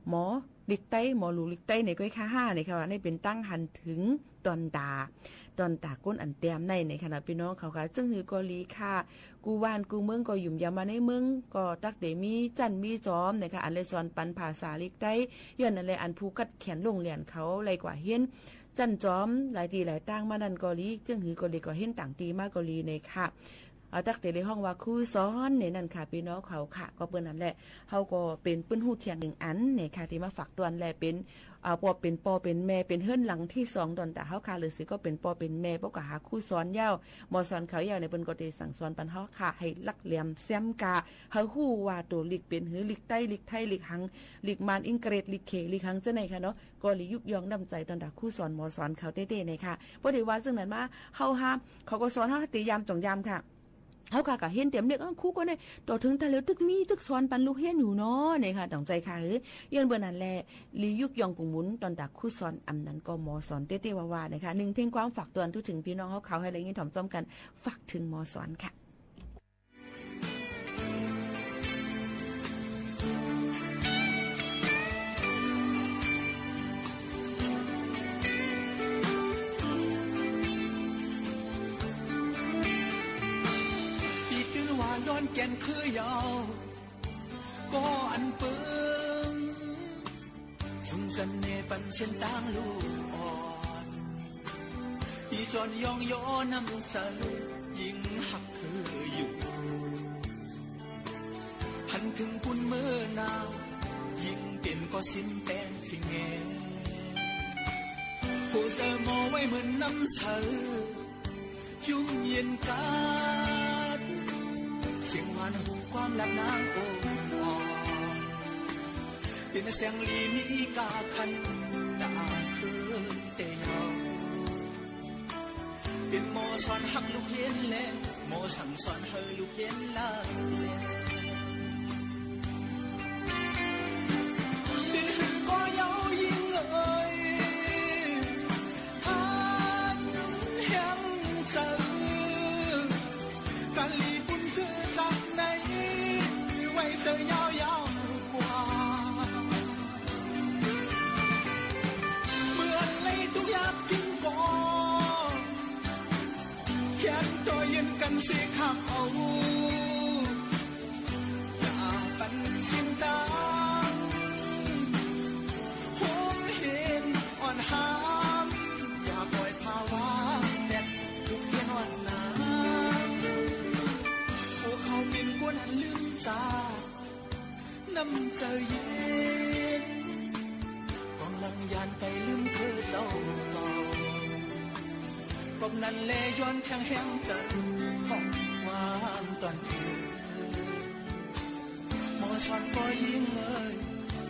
หมอลิกใต้หมอลูลิกใต้ในก้อยค่า5นี่ค่ะว่าในเป็นตั้งหันถึงตอนตาก้นอันเตียมในขณะพี่น้องเขาค่ะจึงหือก็ลีค่ะกูว่านกูเมืองก็ยุ่มยามาในเมืองก็ตักเดมีจันมีจอมนะคะอันเลยสอนปันภาษาลิกใต้ย้อนอันเลยอันผู้กัดแขนลงเหรียญเขาไรกว่าเฮียนจันจอมหลายตีหลายตั้งมานั่นก็ลีจึงหือก็ลีก็เห็นต่างตีมากก็ลีในค่ะตักเตในห้องว่าครูสอนในนั่นค่ะพี่น้องเขาค่ะก็เปิ้นนั่นแหละเฮาก็เป็นปื้นฮู้เถียงหนึ่งอันในค่ะที่มาฝากตวนแลเป็นพอเป็นปอเป็นแม่เป็นเฮือนหลังที่2ดอนตาเฮาค่ะหรือสิก็เป็นปอเป็นแม่ปก็หาครูสอนยาวหมอสอนเขายาวในเปิ้นก็ได้สั่งสอนปันเฮาค่ะให้ลักเหลี่ยมแซมกาเฮาฮู้ว่าตัวลิกเป็นหือลิกใต้ลิกไทยลิกหังลิกมานอิงเกรดลิกเขลิกหังจังได๋ค่ะเนาะก็ลิยุกยองนำใจตอนตาครูสอนหมอสอนเขาเต้ๆในค่ะบ่ได้ว่าจังนั้นมาเฮาหาเขาก็สอนเฮาติยามจ่องยามค่ะเฮาก็เห็นเต็มเด็กครูก็ได้ต่อถึงแต่แล้วตึกมีตึกสอนปันลูกเฮียนอยู่เนาะนี่ค่ะต้องใจค่ะย้อนเบิ่นนั่นแหละลียุกยองกุงหมุนตอนตาครูสอนอำนั้นก็หมอสอนเต้ๆว่าๆนะคะ1เพลงความฝากตวนทุกถึงพี่น้องเฮาเขาให้ได้ยินถ่อมจ้อมกันฝากถึงหมอสอนค่ะย้อนแก่นคือยาวก็อันเปิงยุ่งกันในปันเส้นต่างลูกอ่อนอีจอนยองย้อนน้ำใจยิ่งหักคืออยู่หันถึงปุ่นเมื่อหนาวยิ่งเปลี่ยนก็สิ้นแป้งที่แงผู้เจอมอไว้เหมือนน้ำเสือยุ่งเย็นกันเสียงหวานหูความลับนางโอ้อ่อนเป็นเสียงลีมีกาคันดาคืนเตียวเป็นหมอสอนหักลูกเห็นแล้วหมอสั่งสอนเฮอลูกเห็นแล้วเป็นหือก็เย้ายิ่งเลยหันแห่งเจอการลีบุญคือจากไหนไว้เจอยาวๆกว่าเมื่อไรทุกอย่างกินก่อนแค่ตัวเย็นกันสิข้ามเอาอย่าปันสิ้นตาผมเห็นอ่อนหามอย่าปล่อยภาวะแดดทุกเย็นวันหนาโอ้เขาเป็นกวนอันลืมตาน้ำใจเย็นกองลังยานไกลลืมเธอเจ้าเก่ากบนั้นเลยย้อนแทงแห้งใจของความตอนคืนหมอสอนก็ยิ่งเลย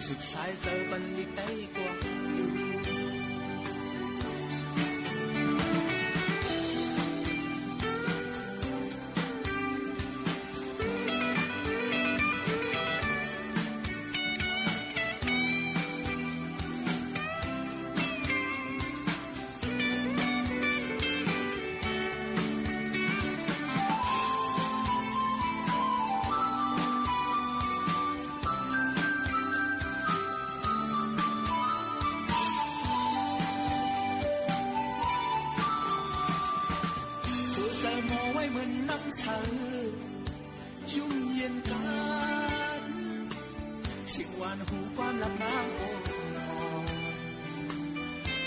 สุดสายเจอบันลิกได้กว่าอยู่เหมือนน้ำเสือยุ่งเย็นกันเสียงหวานหูความลับนางโอ้อ่อน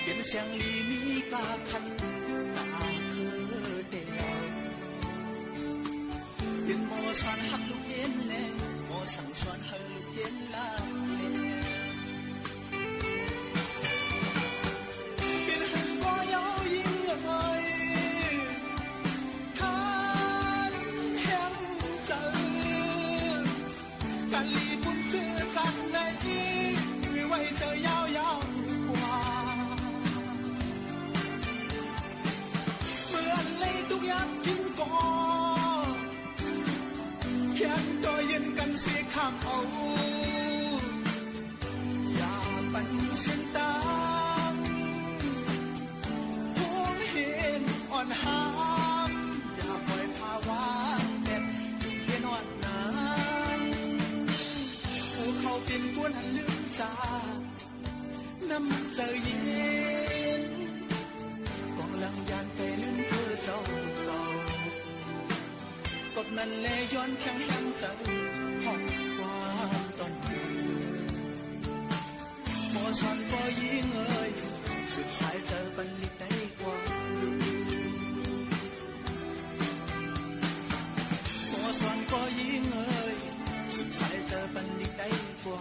เป็นเสียงลีมีกาคันตาคือเดียวเป็นหมอสอนหักลูกเห็นแล้วหมอสั่งสอนให้ลูกเห็นลาเป็นหึงก็เย้ายิ่งเลยการลีบุญคือจากไหน เสียข้ามเอาอย่าปันเส้นตามห่วงเห็นอ่อนหามอย่าปล่อยภาวะแบบเย็นอ่อนนานผู้เขาเป็นกวนหันลืมตาน้ำใจเย็นกองลังยานไปลืมเธอเจ้าเก่ากดนั้นเลยย้อนแข็งแข็งใจหอมความตอนบ่สอนบ่ยิงสุดท้ายเจอบันลิกได้กว่าบ่สอนบ่ยิงสุดท้ายเจอบันลิกได้กว่า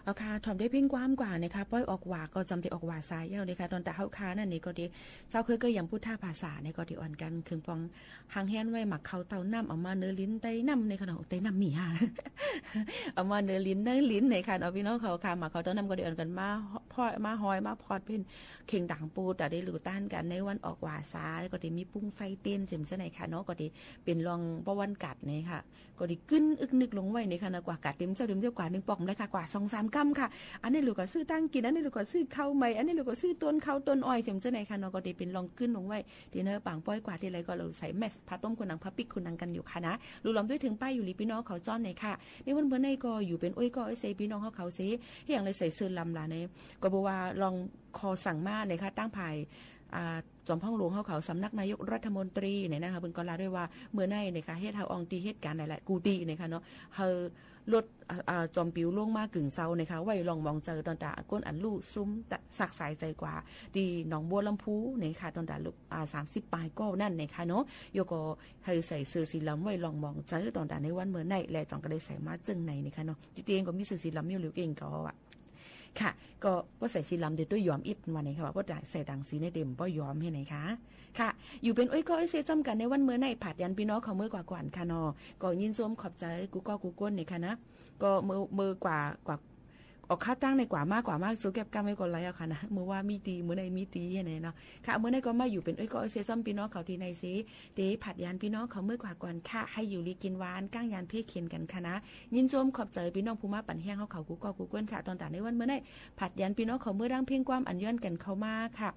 เอาค่ะถอมได้เพ่งความกว่านะคะป้อยออกว่าก็จำได้ออกว่าสายยาวเลยค่ะตอนแต่เฮาค้านั่นนี่ก็ดีเจ้าเคยยังพูดท่าภาษาในก็ดีอ่อนกันคืนปองหางแฮนไว้หมักเขาเตาน้ำเอามาเนื้อลิ้นไตน้ำในขณะไตน้ำมีค่ะ เอามาเนื้อลิ้นในค่ะเอาพี่น้องเขาค่ะหมักเขาเตาน้ำก็ดีอ่อนกันมาพอมาหอยมาพอดเป็นเข่งด่างปูแต่ได้หลู่ต้านกันในวันออกว่าสายก็ดีมีปุ้งไฟเต้นสิมซะไหนค่ะเนาะก็ดีเป็นรองป้วันกัดนี่ค่ะก็ดีกึ้นอึกนึกลงไว้ในค่ะกว่ากัดเต็มเจ้ากว่า1ปองเลยค่ะกว่า 2-3 กำค่ะอันนี้หลูกก็ซื้อตั้งกินอันนี้หลูกก็ซื้อข้าวใหม่อันนี้หลูกก็ซื้อต้นข้าวต้นอ้อยเสียมเจ้าไหนค่ะเนาะก็ดีเป็นรองกึ้นลงไว้ที่เนื้อปังป้อยกว่าที่ไรก็เราใส่แมสผัดต้มคนนังพับปิกคนนังกันอยู่ค่ะนะรู้ล้อมด้วยถึงป้ายอยู่ลีพี่น้องเขาจ้อนในค่ะในวันเมื่อในก็อยู่เป็นอ้อยก็ไอเซพี่น้องเขาเซอย่างเลยใส่เสื้อลำลาในก็บอกว่าลองคอสั่งมาในค่ะตั้งภายจอมพ่องหลวงเขาสำนักนายกรัฐมนตรีเนี่ยนะคะเป็นกล่าวด้วยว่าเมื่อในนะคะเฮ็ดเฮาอองตีเหตุการณ์หลายๆกูตีนะคะเนาะเฮาลดจอมปิวลงมากึ่งเซานะคะไว้ลองมองเจอตอนตาก้นอันลู่ซุ้มสักสายใจกว่าดีหนองบัวลำพูนะคะตอนตาลูก30 ปลายก็นั่นนะคะเนาะโยก็ให้ใส่เสื้อสีลำไว้ลองมองเจอตอนตาในวันเมื่อในและจองก็ได้ใส่มาจึงในนะคะเนาะจริงๆก็มีเสื้อสีลำอยู่หรือเก่งก็อ่ะค่ะก็ว่าใส่สีลำเดี๋ยวตัวยอมอิบวันนี้ค่ะว่าใส่ดังสีในเด่มว่ายอมให้ไหนคะค่ะอยู่เป็นอ้อยก็ไอเซจำกันในวันเมื่อในผัดยันพี่น้องเขาเมื่อกว่าค่ะนอก็ยินส้มขอบใจกูก้นเนี่ยค่ะนะก็มือกว่าออกข้าวตั้งในกว่ามากสู้เก็บกำไว้ก่อนไรอะค่ะนะเมื่อว่ามีตีเมื่อในมีตียังไงเนาะค่ะเมื่อในก็มาอยู่เป็นอ้อยก็ไอเซจำพี่น้องเขาที่ในซีเดผัดยันพี่น้องเขาเมื่อกว่าก่อนค่ะให้อยู่ลีกินหวานก้างยันเพ่เขียนกันค่ะนะยินส้มขอบใจพี่น้องภูมาปั่นแห้งเขากูก้นค่ะตอนแต่ในวันเมื่อในผัดยันพี่น้องเขาเมื่อร่างเพ่งความอันย้อนกันเข้ามาค่ะ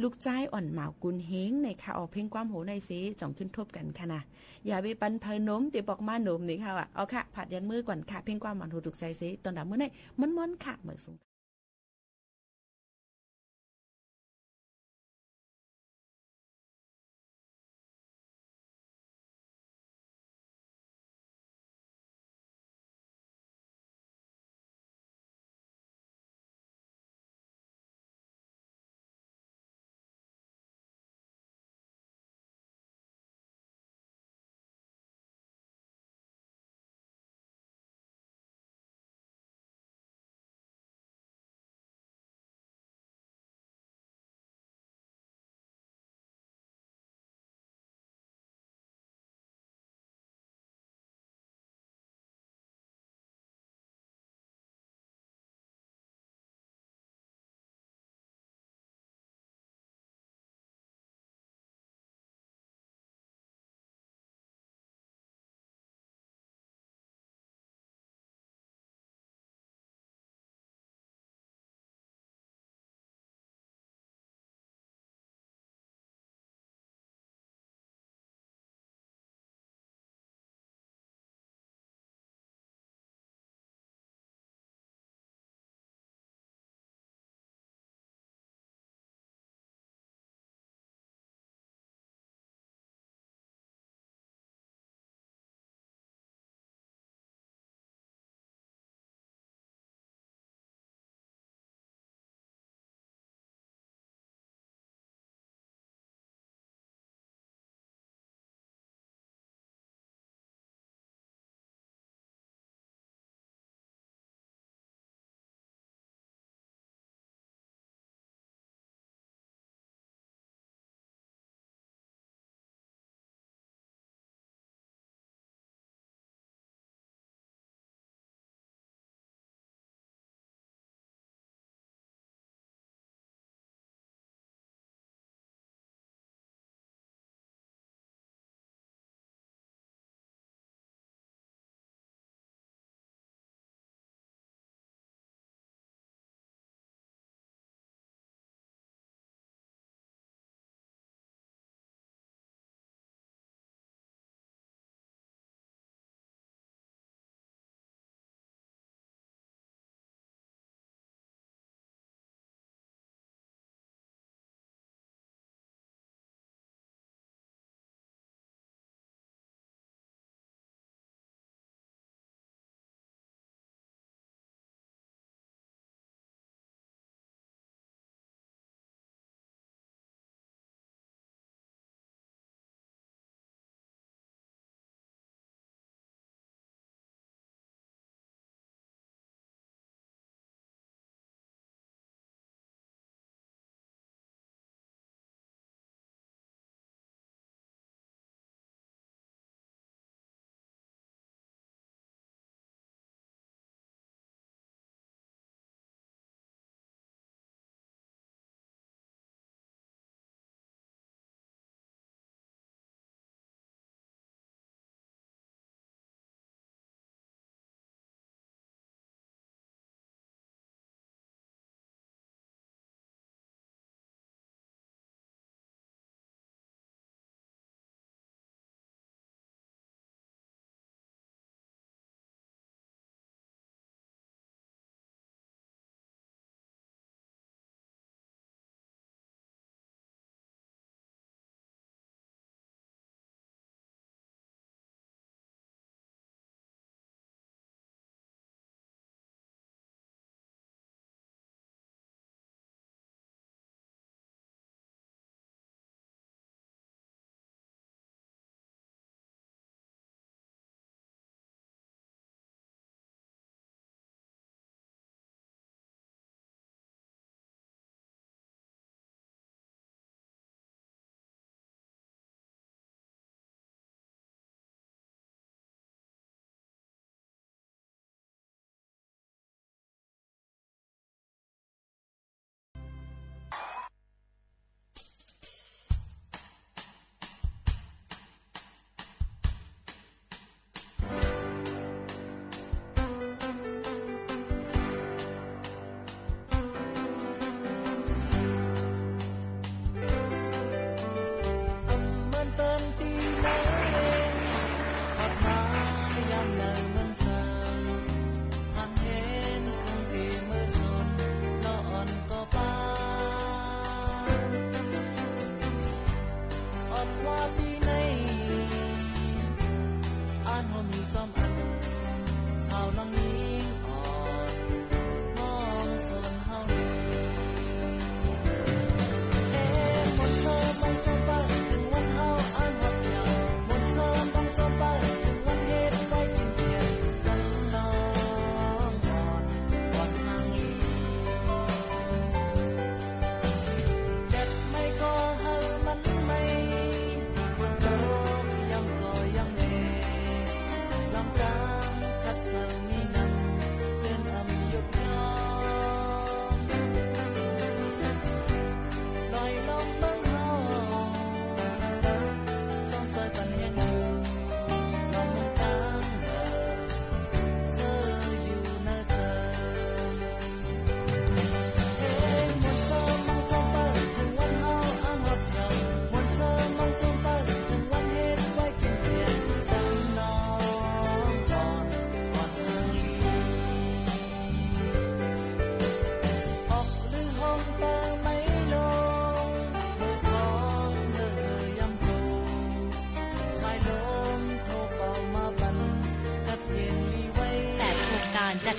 ลูกใจอ่อนหมาวกุนเฮงในค่ะออกเพลงความโหในซีจ่องขึ้นทบกันค่ะนะอย่าไปปันเพยนมตีบอกมาหนมนี่ค่ะว่ะเอาค่ะผัดยันมือก่อนค่ะเพลงความหวานหูถูกใจซีตอนดับเมื่อไหร่ม้อนๆค่ะเหมือนสูง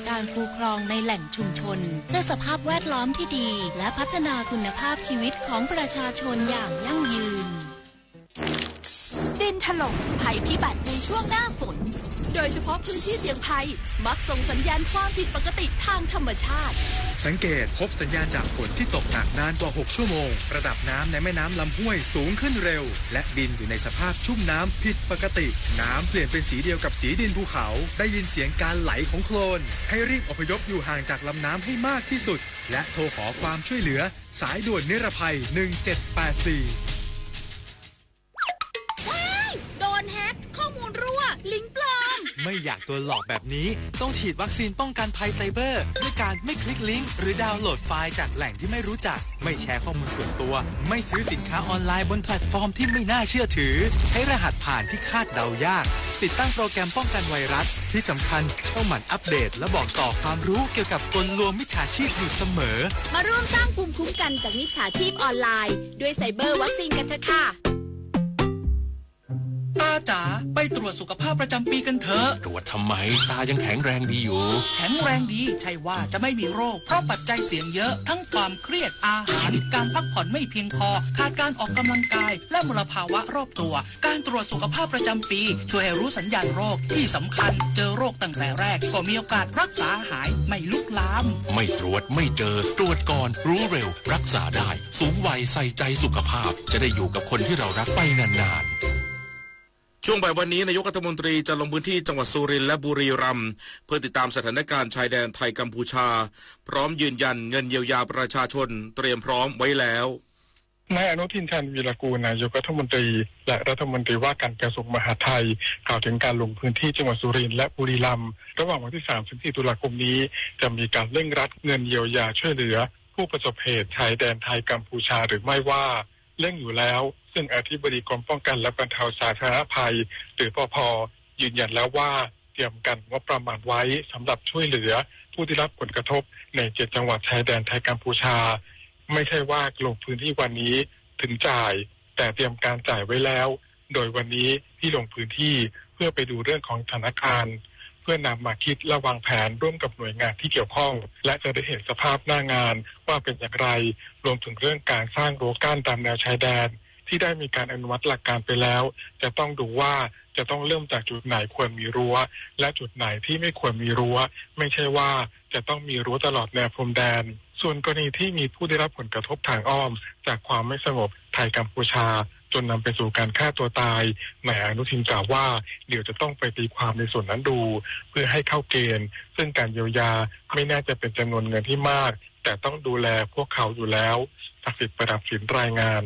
การคูคลองในแหล่งชุมชนเพื่อสภาพแวดล้อมที่ดีและพัฒนาคุณภาพชีวิตของประชาชนอย่างยั่งยืนดินถล่มภัยพิบัติในช่วงหน้าฝนโดยเฉพาะพื้นที่เสี่ยงภัยมักส่งสัญญาณความผิดปกติทางธรรมชาติสังเกตพบสัญญาณจากฝนที่ตกหนักนานกว่า6ชั่วโมงระดับน้ำในแม่น้ำลำห้วยสูงขึ้นเร็วและดินอยู่ในสภาพชุ่มน้ำผิดปกติน้ำเปลี่ยนเป็นสีเดียวกับสีดินภูเขาได้ยินเสียงการไหลของโคลนให้รีบอพยพอยู่ห่างจากลำน้ำให้มากที่สุดและโทรขอความช่วยเหลือสายด่วนนิรภัย1784โดนแฮกข้อมูลรั่วลิงก์ปลอมไม่อยากตัวหลอกแบบนี้ต้องฉีดวัคซีนป้องกันภัยไซเบอร์ด้วยการไม่คลิกลิงก์หรือดาวน์โหลดไฟล์จากแหล่งที่ไม่รู้จักไม่แชร์ข้อมูลส่วนตัวไม่ซื้อสินค้าออนไลน์บนแพลตฟอร์มที่ไม่น่าเชื่อถือใช้รหัสผ่านที่คาดเดายากติดตั้งโปรแกรมป้องกันไวรัสที่สำคัญต้องหมั่นอัปเดตและบอกต่อความรู้เกี่ยวกับกลลวงมิจฉาชีพอยู่เสมอมาร่วมสร้างภูมิคุ้มกันจากมิจฉาชีพออนไลน์ด้วยไซเบอร์วัคซีนกันเถอะค่ะตาจ๋าไปตรวจสุขภาพประจำปีกันเถอะตรวจทำไมตายังแข็งแรงดีอยู่แข็งแรงดีใช่ว่าจะไม่มีโรคเพราะปัจจัยเสี่ยงเยอะทั้งความเครียดอาหารการพักผ่อนไม่เพียงพอขาดการออกกำลังกายและมลภาวะรอบตัวการตรวจสุขภาพประจำปีช่วยให้รู้สัญญาณโรคที่สำคัญเจอโรคตั้งแต่แรกก็มีโอกาสรักษาหายไม่ลุกลามไม่ตรวจไม่เจอตรวจก่อนรู้เร็วรักษาได้สูงวัยใส่ใจสุขภาพจะได้อยู่กับคนที่เรารักไปนานๆช่วงบ่ายวันนี้นายกรัฐมนตรีจะลงพื้นที่จังหวัดสุรินทร์และบุรีรัมย์เพื่อติดตามสถานการณ์ชายแดนไทยกัมพูชาพร้อมยืนยันเงินเยียวยาประชาชนเตรียมพร้อมไว้แล้วนายอนุทินชาญวีรกูลนายกรัฐมนตรีและรัฐมนตรีว่าการกระทรวงมหาดไทยกล่าวถึงการลงพื้นที่จังหวัดสุรินทร์และบุรีรัมย์ระหว่างวันที่3-4 ตุลาคมนี้จะมีการเร่งรัดเงินเยียวยาช่วยเหลือผู้ประสบเหตุชายแดนไทยกัมพูชาหรือไม่ว่าเร่งอยู่แล้วซึ่งอธิบดีกรมป้องกันและบรรเทาสาธารณภัยหรือปภ.ยืนยันแล้วว่าเตรียมกันงบประมาณไว้สำหรับช่วยเหลือผู้ที่รับผลกระทบใน7จังหวัดชายแดนไทยกัมพูชาไม่ใช่ว่าลงพื้นที่วันนี้ถึงจ่ายแต่เตรียมการจ่ายไว้แล้วโดยวันนี้ที่ลงพื้นที่เพื่อไปดูเรื่องของสถานการณ์เพื่อนำมาคิดและวางแผนร่วมกับหน่วยงานที่เกี่ยวข้องและจะได้เห็นสภาพหน้างานว่าเป็นอย่างไรรวมถึงเรื่องการสร้างรั้วกั้นตามแนวชายแดนที่ได้มีการอนุมัติหลักการไปแล้วจะต้องดูว่าจะต้องเริ่มจากจุดไหนควรมีรั้วและจุดไหนที่ไม่ควรมีรั้วไม่ใช่ว่าจะต้องมีรั้วตลอดแนวพรมแดนส่วนกรณีที่มีผู้ได้รับผลกระทบทางอ้อมจากความไม่สงบไทยกัมพูชาจนนำไปสู่การฆ่าตัวตายนายอนุทินกล่าวว่าเดี๋ยวจะต้องไปตีความในส่วนนั้นดูเพื่อให้เข้าเกณฑ์ซึ่งการเยียวยาไม่น่าจะเป็นจำนวนเงินที่มากแต่ต้องดูแลพวกเขาอยู่แล้วศักดิ์สิทธิ์ประดับสินรายงาน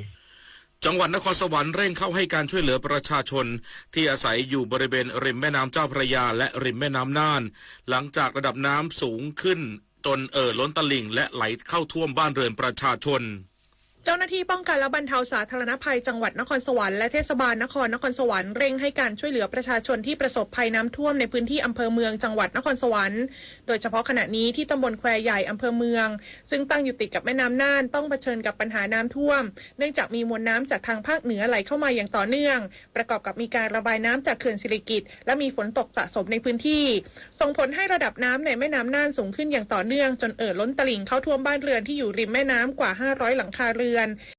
จังหวัดนครสวรรค์เร่งเข้าให้การช่วยเหลือประชาชนที่อาศัยอยู่บริเวณริมแม่น้ำเจ้าพระยาและริมแม่น้ำน่านหลังจากระดับน้ำสูงขึ้นจนล้นตลิ่งและไหลเข้าท่วมบ้านเรือนประชาชน เจ้าหน้าที่ป้องกันและบรรเทาสาธารณภัยจังหวัดนครสวรรค์และเทศบาลนครสวรรค์เร่งให้การช่วยเหลือประชาชนที่ประสบภัยน้ำท่วมในพื้นที่อำเภอเมืองจังหวัดนครสวรรค์โดยเฉพาะขณะนี้ที่ตำบลแควใหญ่อำเภอเมืองซึ่งตั้งอยู่ติดกับแม่น้ำน่านต้องเผชิญกับปัญหาน้ำท่วมเนื่องจากมีมวลน้ำจากทางภาคเหนือไหลเข้ามาอย่างต่อเนื่องประกอบกับมีการระบายน้ำจากเขื่อนสิริกิติ์และมีฝนตกสะสมในพื้นที่ส่งผลให้ระดับน้ำในแม่น้ำน่านสูงขึ้นอย่างต่อเนื่องจนล้นตลิ่งเข้าท่วมบ้านเรือนที่อยู่ริมแม่น้ำกว่า500หลังคาเรือน